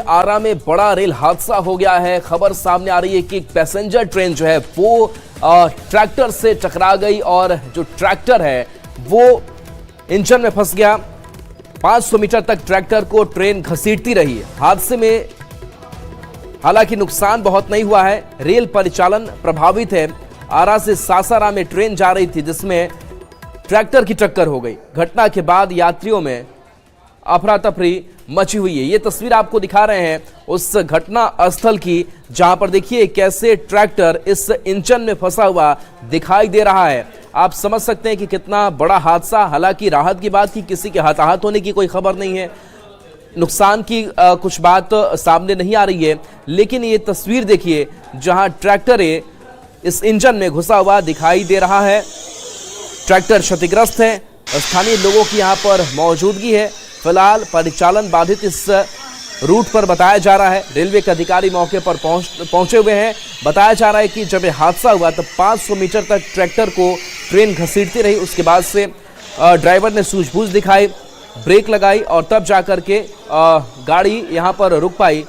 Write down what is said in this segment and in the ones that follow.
आरा में बड़ा रेल हादसा हो गया है। खबर सामने आ रही है कि एक पैसेंजर ट्रेन जो है वो ट्रैक्टर से टकरा गई और जो ट्रैक्टर है वो इंजन में फंस गया। 500 मीटर तक ट्रैक्टर को ट्रेन घसीटती रही। हादसे में हालांकि नुकसान बहुत नहीं हुआ है, रेल परिचालन प्रभावित है। आरा से सासाराम में ट्रेन जा रही थी जिसमें ट्रैक्टर की टक्कर हो गई। घटना के बाद यात्रियों में अफरा तफरी मची हुई है। ये तस्वीर आपको दिखा रहे हैं उस घटना स्थल की, जहां पर देखिए कैसे ट्रैक्टर इस इंजन में फंसा हुआ दिखाई दे रहा है। आप समझ सकते हैं कि कितना बड़ा हादसा। हालांकि राहत की बात की किसी के हताहत होने की कोई खबर नहीं है, नुकसान की कुछ बात सामने नहीं आ रही है, लेकिन ये तस्वीर देखिए जहां ट्रैक्टर इस इंजन में घुसा हुआ दिखाई दे रहा है। ट्रैक्टर क्षतिग्रस्त है, स्थानीय लोगों की यहां पर मौजूदगी है। फिलहाल परिचालन बाधित इस रूट पर बताया जा रहा है। रेलवे के अधिकारी मौके पर पहुंचे हुए हैं। बताया जा रहा है कि जब ये हादसा हुआ तब 500 मीटर तक ट्रैक्टर को ट्रेन घसीटती रही। उसके बाद से ड्राइवर ने सूझबूझ दिखाई, ब्रेक लगाई और तब जाकर के गाड़ी यहां पर रुक पाई।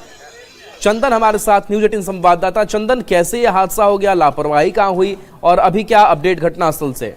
चंदन हमारे साथ, न्यूज़ 18 संवाददाता। चंदन, कैसे यह हादसा हो गया, लापरवाही कहां हुई और अभी क्या अपडेट घटनास्थल से?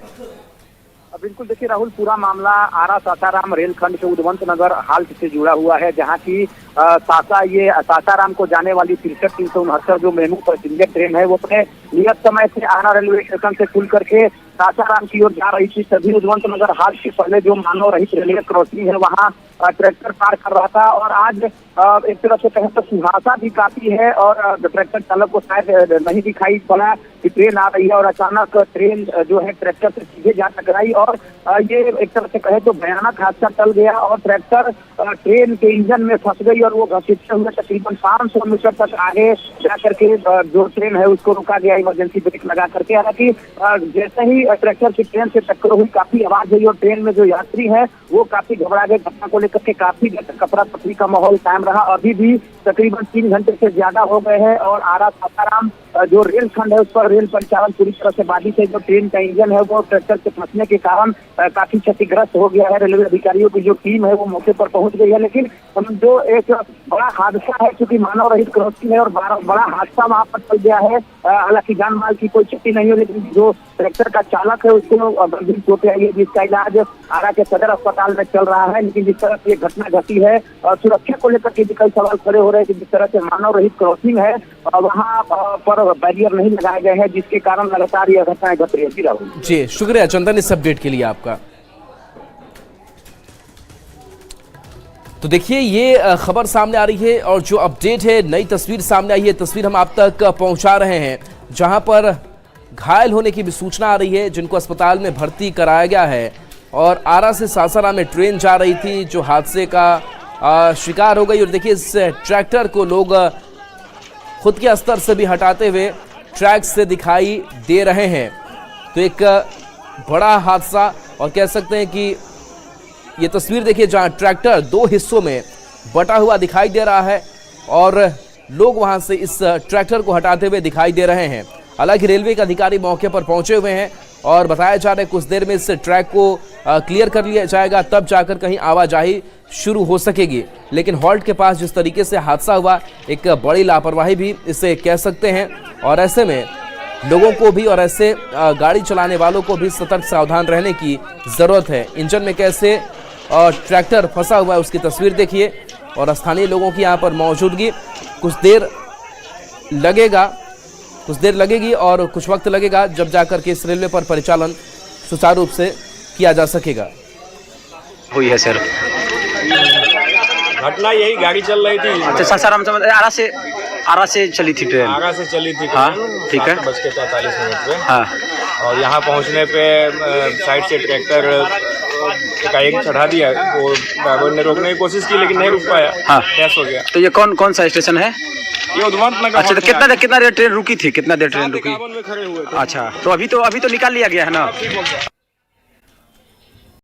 बिल्कुल, देखिए राहुल, पूरा मामला आरा सासाराम रेलखंड के उद्वंत नगर हाल्ट से जुड़ा हुआ है, जहां की सासाराम को जाने वाली 6369 जो मेमू पैसेंजर ट्रेन है वो अपने नियत समय से आरा रेलवे स्टेशन से खुल करके सासाराम की ओर जा रही थी। तभी उद्वंत नगर हाल्ट के पहले जो मानव रहित रेलवे क्रॉसिंग है वहाँ ट्रैक्टर पार कर रहा था और आज एक तरह से कहें तो सुहासा भी काफी है और ट्रैक्टर चालक को शायद नहीं दिखाई पड़ा कि ट्रेन आ रही है और अचानक ट्रेन जो है ट्रैक्टर से सीधे जा टकराई और ये एक तरह से कहे तो भयानक हादसा टल गया और ट्रैक्टर ट्रेन के इंजन में फंस गई और वो घसीटते हुए तकरीबन 500 मीटर तक आगे जाकर के जो ट्रेन है उसको रुका गया इमरजेंसी ब्रेक लगा करके। हालांकि जैसे ही ट्रैक्टर की ट्रेन से टक्कर हुई काफी आवाज हुई और ट्रेन में जो यात्री है वो काफी घबरा गए। घटना को लेकर के काफी अफरा तफरी का माहौल कायम रहा। अभी भी तकरीबन 3 घंटे से ज्यादा हो गए हैं और आरा सासाराम जो रेलखंड है उस पर रेल परिचालन पूरी तरह से बाधित है। जो ट्रेन का इंजन है वो ट्रैक्टर से फंसने के कारण काफी क्षतिग्रस्त हो गया है। रेलवे अधिकारियों की जो टीम है वो मौके पर पहुंच गई है, लेकिन जो एक बड़ा हादसा है क्योंकि मानव रहित क्रॉसिंग है और बड़ा हादसा वहां पर चल गया है। हालांकि जान माल की कोई क्षति नहीं है, लेकिन जो ट्रैक्टर का चालक है उसको गंभीर चोटें आई है जिसका इलाज आरा के सदर अस्पताल में चल रहा है। लेकिन जिस तरह से घटना घटी है सुरक्षा को लेकर के भी कई सवाल खड़े हो रहे हैं कि जिस तरह से मानव रहित क्रॉसिंग है वहाँ पर बैरियर नहीं लगाए गए हैं, जिसके कारण लगातार यह घटनाएं घट रही है। जी शुक्रिया चंदन इस अपडेट के लिए आपका। तो देखिए ये खबर सामने आ रही है और जो अपडेट है, नई तस्वीर सामने आई है। तस्वीर हम आप तक पहुंचा रहे हैं जहां पर घायल होने की भी सूचना आ रही है जिनको अस्पताल में भर्ती कराया गया है। और आरा से सासाराम में ट्रेन जा रही थी जो हादसे का शिकार हो गई। और देखिए इस ट्रैक्टर को लोग खुद के स्तर से भी हटाते हुए ट्रैक से दिखाई दे रहे हैं। तो एक बड़ा हादसा और कह सकते हैं कि ये तस्वीर देखिए जहां ट्रैक्टर 2 हिस्सों में बटा हुआ दिखाई दे रहा है और लोग वहां से इस ट्रैक्टर को हटाते हुए दिखाई दे रहे हैं। हालांकि रेलवे के अधिकारी मौके पर पहुंचे हुए हैं और बताया जा रहा है कुछ देर में इस ट्रैक को क्लियर कर लिया जाएगा, तब जाकर कहीं आवाजाही शुरू हो सकेगी। लेकिन हॉल्ट के पास जिस तरीके से हादसा हुआ, एक बड़ी लापरवाही भी इसे कह सकते हैं और ऐसे में लोगों को भी और ऐसे गाड़ी चलाने वालों को भी सतर्क सावधान रहने की ज़रूरत है। इंजन में कैसे ट्रैक्टर फंसा हुआ है उसकी तस्वीर देखिए और स्थानीय लोगों की यहाँ पर मौजूदगी। कुछ देर लगेगी और कुछ वक्त लगेगा जब जाकर के इस रेलवे पर परिचालन सुचारू रूप से किया जा सकेगा। हुई है सर घटना यही, गाड़ी चल रही थी। अच्छा, सासाराम से आरा से चली थी ट्रेन। आरा से चली थी। हाँ ठीक है। 7:45 पे। हाँ, और यहाँ पहुँचने पे साइड से ट्रैक्टर एकाएक चढ़ा दिया। वो ड्राइवर ने रोकने की कोशिश की लेकिन नहीं रुक पाया। हाँ, क्रैश हो गया। तो ये कौन सा स्टेशन है? ये उद्वंत नगर। अच्छा, तो कितना देर ट्रेन रुकी थी? कितना देर ट्रेन रुकी? में खड़े हुए थे। अच्छा, तो अभी तो निकाल लिया गया है ना?